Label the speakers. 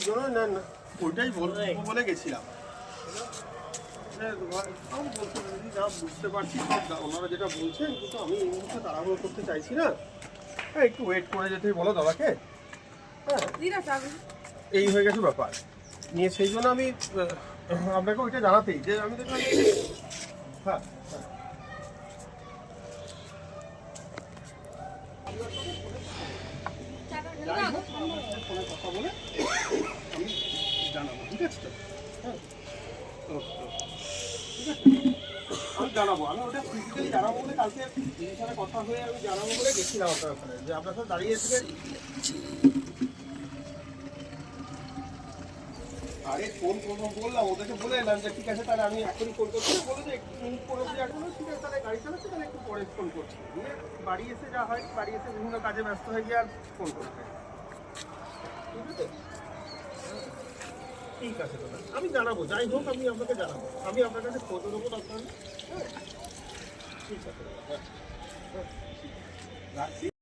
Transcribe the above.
Speaker 1: না না ওইটাই বলবো বলে গেছিলাম। আমি বুঝতে পারছি সব ওনারা যেটা বলছেন, কিন্তু আমি এই মুহূর্তে তাড়াহুড়ো করতে চাইছি না। হ্যাঁ, একটু ওয়েট করে যেতেই বলো দাদাকে। হ্যাঁ, এই হয়ে গেছে ব্যাপার নিয়ে, সেই জন্য আমি আপনাকে ওইটা জানাতেই যে আমি দেখলাম। হ্যাঁ ফোনে কথা বলে আমি জানাবো, ঠিক আছে তো? হ্যাঁ, ঠিক আছে, আমি জানাবো। আমি ওটা ফিজিক্যালি জানাবো বলে কালকে দিদির সাথে কথা হয়ে আমি জানাবো বলে গেছিলাম আপনার ওখানে, যে আপনার সাথে দাঁড়িয়ে থেকে। আরে ফোন করবো বললাম, ওদেরকে বলে এলাম যে ঠিক আছে তাহলে আমি এখনই ফোন করছি। বলে যে একটু মিনিট পরে এখনো ঠিক আছে, তাহলে গাড়ি চালাচ্ছি, তাহলে একটু পরে ফোন করছি। দিয়ে বাড়ি এসে যা হয়, বাড়ি এসে বিভিন্ন কাজে ব্যস্ত হয়ে গিয়ে আর ফোন করতে। ঠিক আছে, ঠিক আছে দাদা, আমি জানাবো, যাই হোক আমি আপনাকে জানাবো। আমি আপনার কাছে খোঁজ নেবো আপনার। হ্যাঁ, ঠিক আছে দাদা, হ্যাঁ, রাখছি।